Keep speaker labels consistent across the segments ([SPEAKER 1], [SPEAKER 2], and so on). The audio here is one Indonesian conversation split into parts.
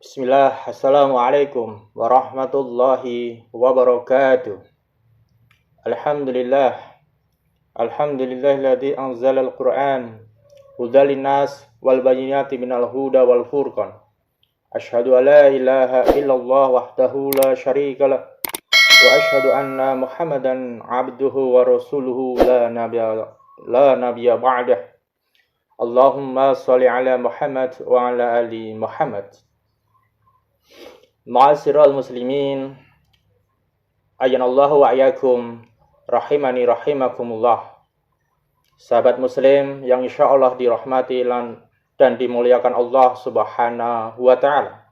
[SPEAKER 1] Bismillah, Assalamualaikum warahmatullahi wabarakatuh. Alhamdulillah, alhamdulillahilladzi anzala al-Qur'an hudal linnas wal bayyinati minal huda wal furqan. Asyhadu an la ilaha illallah wahdahu la syarika lah wa asyhadu anna Muhammadan abduhu wa rasuluhu la nabiyya ba'dah. Allahumma shalli ala Muhammad wa ala ali Muhammad. Ma'asyiral muslimin, ayanallahu wa ayakum, rahimani rahimakumullah. Sahabat muslim yang insyaallah dirahmati dan dimuliakan Allah subhanahu wa ta'ala.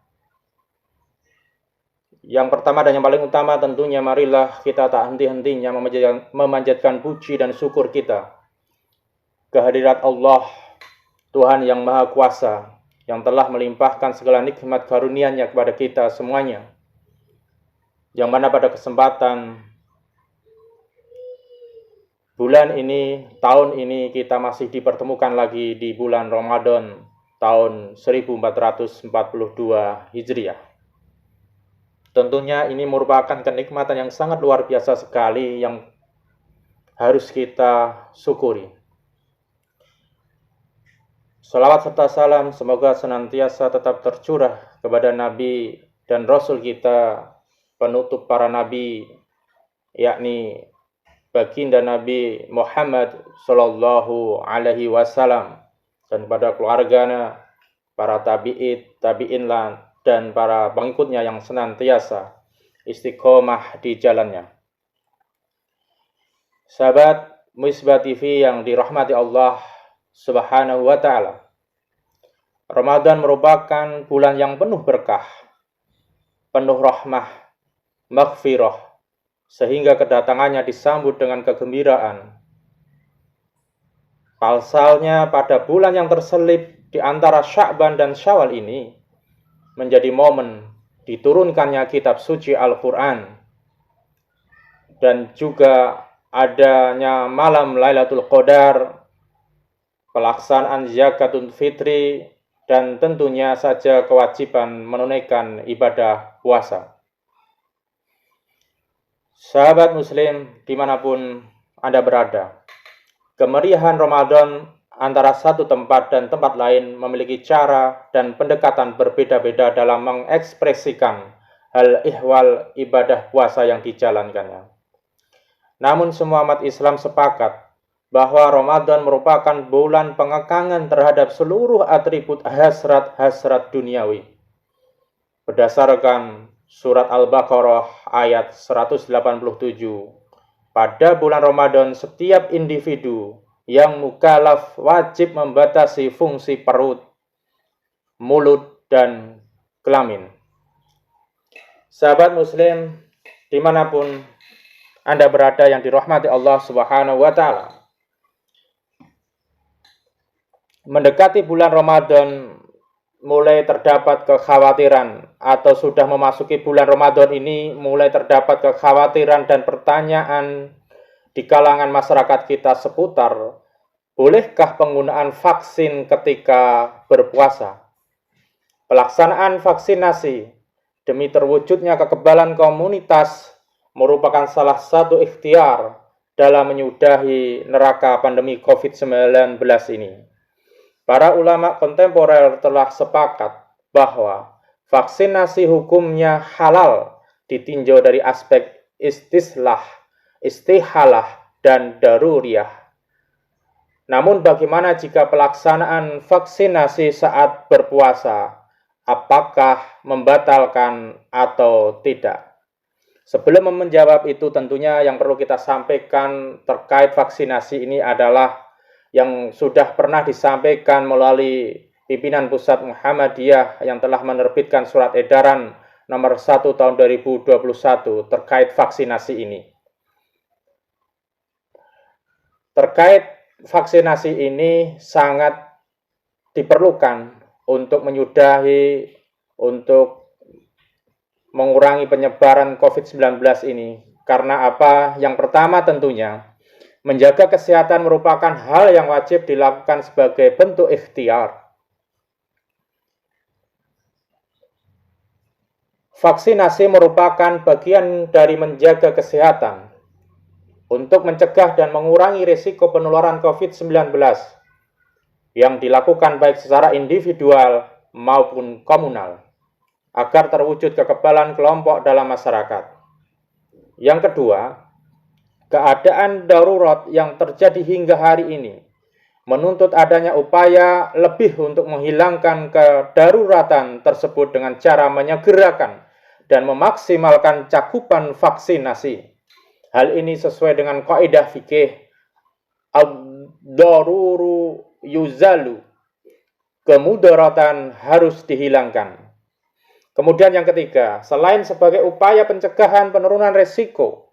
[SPEAKER 1] Yang pertama dan yang paling utama tentunya marilah kita tak henti-hentinya memanjatkan puji dan syukur kita kehadirat Allah, Tuhan yang Maha Kuasa, yang telah melimpahkan segala nikmat karunia-Nya kepada kita semuanya. Yang mana pada kesempatan bulan ini, tahun ini kita masih dipertemukan lagi di bulan Ramadan tahun 1442 Hijriah. Tentunya ini merupakan kenikmatan yang sangat luar biasa sekali yang harus kita syukuri. Salawat serta salam semoga senantiasa tetap tercurah kepada Nabi dan Rasul kita, penutup para Nabi, yakni baginda Nabi Muhammad Sallallahu Alaihi Wasallam, dan kepada keluarganya, para tabi'in dan para pengikutnya yang senantiasa istiqomah di jalannya. Sahabat Misbah TV yang dirahmati Allah Subhanahu wa ta'ala, Ramadan merupakan bulan yang penuh berkah, penuh rahmah, maghfirah, sehingga kedatangannya disambut dengan kegembiraan. Pasalnya pada bulan yang terselip di antara Sya'ban dan Syawal ini menjadi momen diturunkannya kitab suci Al-Quran, dan juga adanya malam Lailatul Qadar, pelaksanaan zakatul fitri, dan tentunya saja kewajiban menunaikan ibadah puasa. Sahabat muslim dimanapun Anda berada, kemeriahan Ramadan antara satu tempat dan tempat lain memiliki cara dan pendekatan berbeda-beda dalam mengekspresikan hal ihwal ibadah puasa yang dijalankannya. Namun semua umat Islam sepakat bahwa Ramadan merupakan bulan pengekangan terhadap seluruh atribut hasrat duniawi. Berdasarkan surat Al-Baqarah ayat 187, pada bulan Ramadan setiap individu yang mukallaf wajib membatasi fungsi perut, mulut, dan kelamin. Sahabat muslim dimanapun Anda berada yang dirahmati Allah Subhanahu wa ta'ala, mendekati bulan Ramadan mulai terdapat kekhawatiran, atau sudah memasuki bulan Ramadan ini mulai terdapat kekhawatiran dan pertanyaan di kalangan masyarakat kita seputar bolehkah penggunaan vaksin ketika berpuasa. Pelaksanaan vaksinasi demi terwujudnya kekebalan komunitas merupakan salah satu ikhtiar dalam menyudahi neraka pandemi COVID-19 ini. Para ulama kontemporer telah sepakat bahwa vaksinasi hukumnya halal ditinjau dari aspek istihalah, dan daruriyah. Namun bagaimana jika pelaksanaan vaksinasi saat berpuasa? Apakah membatalkan atau tidak? Sebelum menjawab itu, tentunya yang perlu kita sampaikan terkait vaksinasi ini adalah yang sudah pernah disampaikan melalui pimpinan Pusat Muhammadiyah yang telah menerbitkan surat edaran nomor 1 tahun 2021 terkait vaksinasi ini. Terkait vaksinasi ini sangat diperlukan untuk menyudahi, untuk mengurangi penyebaran COVID-19 ini. Karena apa? Yang pertama tentunya, menjaga kesehatan merupakan hal yang wajib dilakukan sebagai bentuk ikhtiar. Vaksinasi merupakan bagian dari menjaga kesehatan untuk mencegah dan mengurangi risiko penularan COVID-19 yang dilakukan baik secara individual maupun komunal agar terwujud kekebalan kelompok dalam masyarakat. Yang kedua, keadaan darurat yang terjadi hingga hari ini menuntut adanya upaya lebih untuk menghilangkan kedaruratan tersebut dengan cara menyegerakan dan memaksimalkan cakupan vaksinasi. Hal ini sesuai dengan kaidah fikih ad-daruru yuzalu. Kemudaratan harus dihilangkan. Kemudian yang ketiga, selain sebagai upaya pencegahan penurunan risiko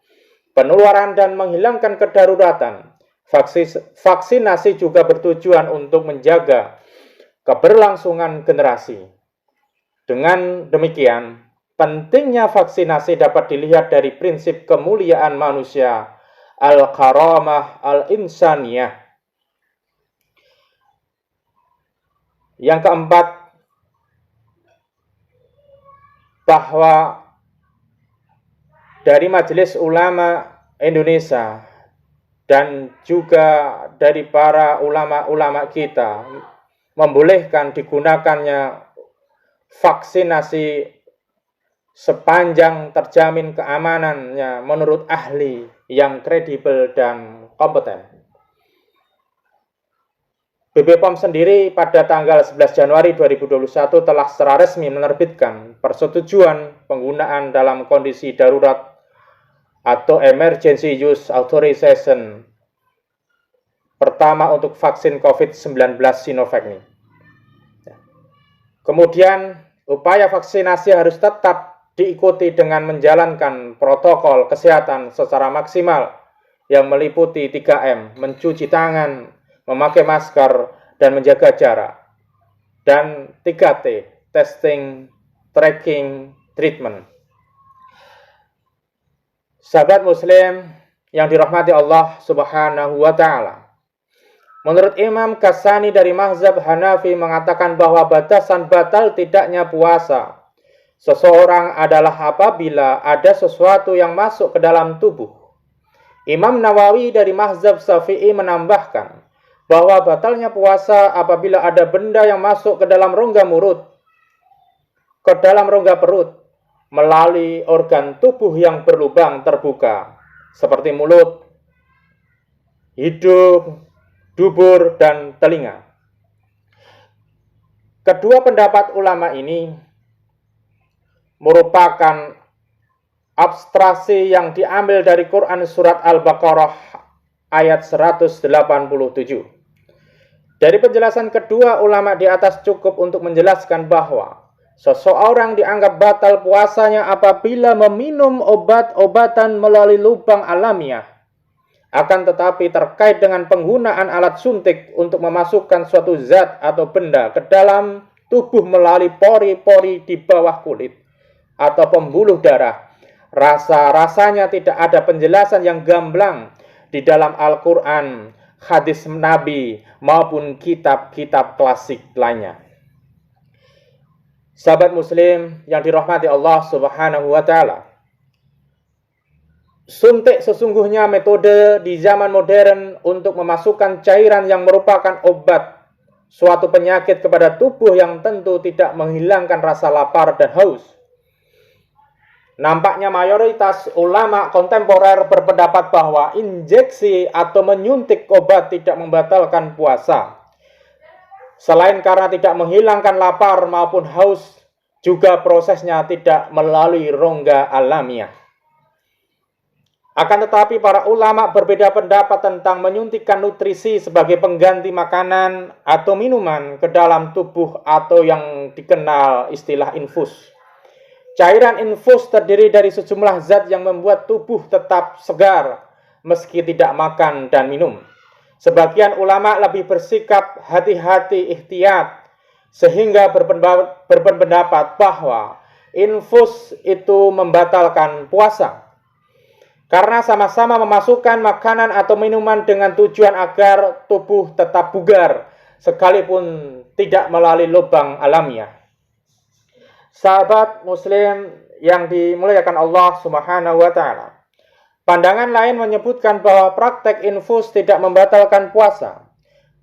[SPEAKER 1] penularan dan menghilangkan kedaruratan, vaksinasi juga bertujuan untuk menjaga keberlangsungan generasi. Dengan demikian, pentingnya vaksinasi dapat dilihat dari prinsip kemuliaan manusia, al-karamah al-insaniyah. Yang keempat, bahwa dari Majelis Ulama Indonesia dan juga dari para ulama-ulama kita membolehkan digunakannya vaksinasi sepanjang terjamin keamanannya menurut ahli yang kredibel dan kompeten. BPOM sendiri pada tanggal 11 Januari 2021 telah secara resmi menerbitkan persetujuan penggunaan dalam kondisi darurat atau Emergency Use Authorization pertama untuk vaksin COVID-19 Sinovac ini. Kemudian, upaya vaksinasi harus tetap diikuti dengan menjalankan protokol kesehatan secara maksimal yang meliputi 3M, mencuci tangan, memakai masker, dan menjaga jarak. Dan 3T, testing, tracking, treatment. Sahabat Muslim yang dirahmati Allah Subhanahu wa Ta'ala. Menurut Imam Ghazali dari mazhab Hanafi mengatakan bahwa batasan batal tidaknya puasa seseorang adalah apabila ada sesuatu yang masuk ke dalam tubuh. Imam Nawawi dari mazhab Syafi'i menambahkan bahwa batalnya puasa apabila ada benda yang masuk ke dalam rongga perut melalui organ tubuh yang berlubang terbuka seperti mulut, hidung, dubur, dan telinga. Kedua pendapat ulama ini merupakan abstraksi yang diambil dari Quran surat Al-Baqarah ayat 187. Dari penjelasan kedua ulama di atas cukup untuk menjelaskan bahwa seseorang dianggap batal puasanya apabila meminum obat-obatan melalui lubang alamiah. Akan tetapi terkait dengan penggunaan alat suntik untuk memasukkan suatu zat atau benda ke dalam tubuh melalui pori-pori di bawah kulit atau pembuluh darah, rasa-rasanya tidak ada penjelasan yang gamblang di dalam Al-Quran, hadis Nabi, maupun kitab-kitab klasik lainnya. Sahabat Muslim yang dirahmati Allah Subhanahu wa Ta'ala, suntik sesungguhnya metode di zaman modern untuk memasukkan cairan yang merupakan obat suatu penyakit kepada tubuh yang tentu tidak menghilangkan rasa lapar dan haus. Nampaknya mayoritas ulama kontemporer berpendapat bahwa injeksi atau menyuntik obat tidak membatalkan puasa. Selain karena tidak menghilangkan lapar maupun haus, juga prosesnya tidak melalui rongga alamiah. Akan tetapi para ulama berbeda pendapat tentang menyuntikkan nutrisi sebagai pengganti makanan atau minuman ke dalam tubuh atau yang dikenal istilah infus. Cairan infus terdiri dari sejumlah zat yang membuat tubuh tetap segar meski tidak makan dan minum. Sebagian ulama lebih bersikap hati-hati ihtiyat sehingga berpendapat bahwa infus itu membatalkan puasa. Karena sama-sama memasukkan makanan atau minuman dengan tujuan agar tubuh tetap bugar sekalipun tidak melalui lubang alamiah. Sahabat Muslim yang dimuliakan Allah Subhanahu wa taala. Pandangan lain menyebutkan bahwa praktek infus tidak membatalkan puasa.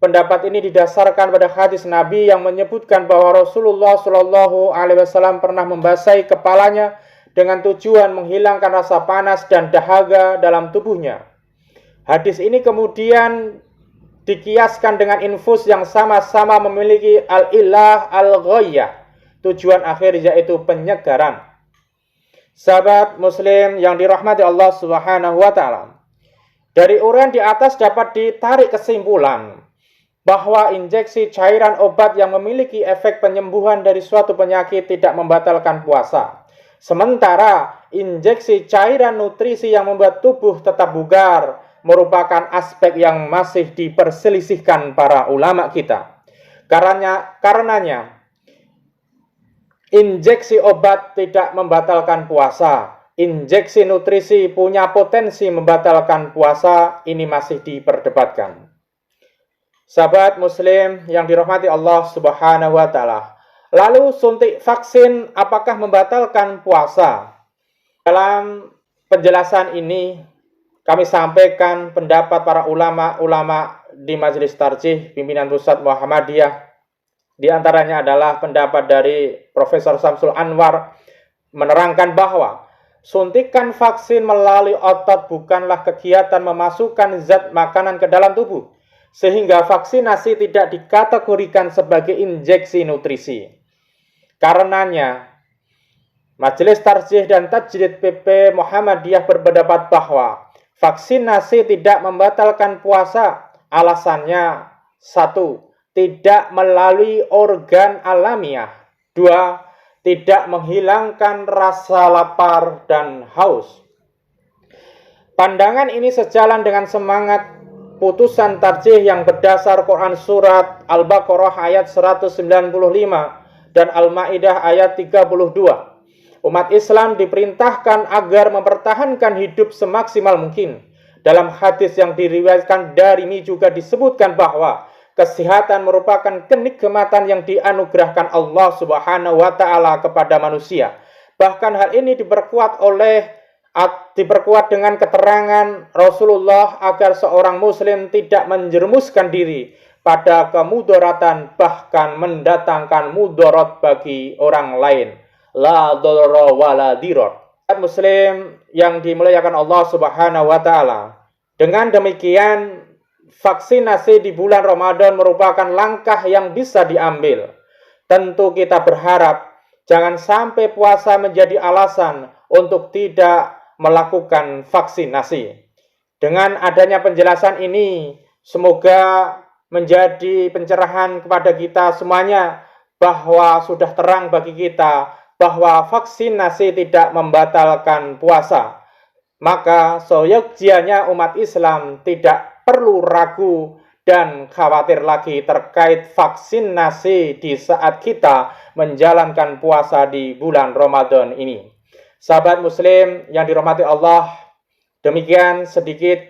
[SPEAKER 1] Pendapat ini didasarkan pada hadis Nabi yang menyebutkan bahwa Rasulullah Shallallahu Alaihi Wasallam pernah membasahi kepalanya dengan tujuan menghilangkan rasa panas dan dahaga dalam tubuhnya. Hadis ini kemudian dikiaskan dengan infus yang sama-sama memiliki al-ilah al-ghoyah, tujuan akhir yaitu penyegaran. Sahabat muslim yang dirahmati Allah Subhanahu wa taala. Dari uraian di atas dapat ditarik kesimpulan bahwa injeksi cairan obat yang memiliki efek penyembuhan dari suatu penyakit tidak membatalkan puasa. Sementara injeksi cairan nutrisi yang membuat tubuh tetap bugar merupakan aspek yang masih diperselisihkan para ulama kita. Karenanya injeksi obat tidak membatalkan puasa. Injeksi nutrisi punya potensi membatalkan puasa. Ini masih diperdebatkan. Sahabat muslim yang dirahmati Allah Subhanahu wa taala. Lalu suntik vaksin apakah membatalkan puasa? Dalam penjelasan ini kami sampaikan pendapat para ulama di Majelis Tarjih Pimpinan Pusat Muhammadiyah. Di antaranya adalah pendapat dari Profesor Samsul Anwar menerangkan bahwa suntikan vaksin melalui otot bukanlah kegiatan memasukkan zat makanan ke dalam tubuh, sehingga vaksinasi tidak dikategorikan sebagai injeksi nutrisi. Karenanya, Majelis Tarjih dan Tajdid PP Muhammadiyah berpendapat bahwa vaksinasi tidak membatalkan puasa. Alasannya, 1. Tidak melalui organ alamiah. 2. Tidak menghilangkan rasa lapar dan haus. Pandangan ini sejalan dengan semangat putusan tarjih yang berdasar Quran Surat Al-Baqarah ayat 195 dan Al-Ma'idah ayat 32. Umat Islam diperintahkan agar mempertahankan hidup semaksimal mungkin. Dalam hadis yang diriwayatkan dari ini juga disebutkan bahwa kesehatan merupakan kenikmatan yang dianugerahkan Allah Subhanahu wa taala kepada manusia. Bahkan hal ini diperkuat dengan keterangan Rasulullah agar seorang muslim tidak menjerumuskan diri pada kemudaratan, bahkan mendatangkan mudarat bagi orang lain. La dharra wa la dirar. Muslim yang dimuliakan Allah Subhanahu wa taala. Dengan demikian vaksinasi di bulan Ramadan merupakan langkah yang bisa diambil. Tentu kita berharap jangan sampai puasa menjadi alasan untuk tidak melakukan vaksinasi. Dengan adanya penjelasan ini, semoga menjadi pencerahan kepada kita semuanya bahwa sudah terang bagi kita bahwa vaksinasi tidak membatalkan puasa. Maka seyogyanya umat Islam tidak perlu ragu dan khawatir lagi terkait vaksinasi di saat kita menjalankan puasa di bulan Ramadan ini. Sahabat muslim yang dirahmati Allah, demikian sedikit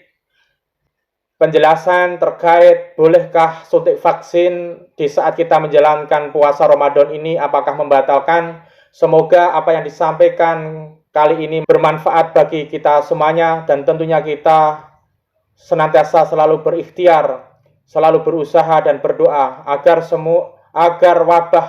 [SPEAKER 1] penjelasan terkait bolehkah suntik vaksin di saat kita menjalankan puasa Ramadan ini, apakah membatalkan. Semoga apa yang disampaikan kali ini bermanfaat bagi kita semuanya, dan tentunya kita senantiasa selalu berikhtiar, selalu berusaha dan berdoa agar wabah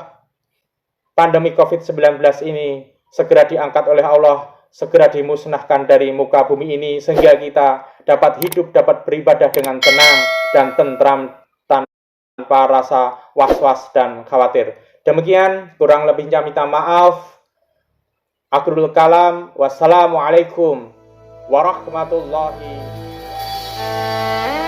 [SPEAKER 1] pandemi COVID-19 ini segera diangkat oleh Allah, segera dimusnahkan dari muka bumi ini, sehingga kita dapat hidup, dapat beribadah dengan tenang dan tentram tanpa rasa was-was dan khawatir. Demikian, kurang lebihnya minta maaf. Akhirul kalam, wassalamualaikum warahmatullahi wabarakatuh.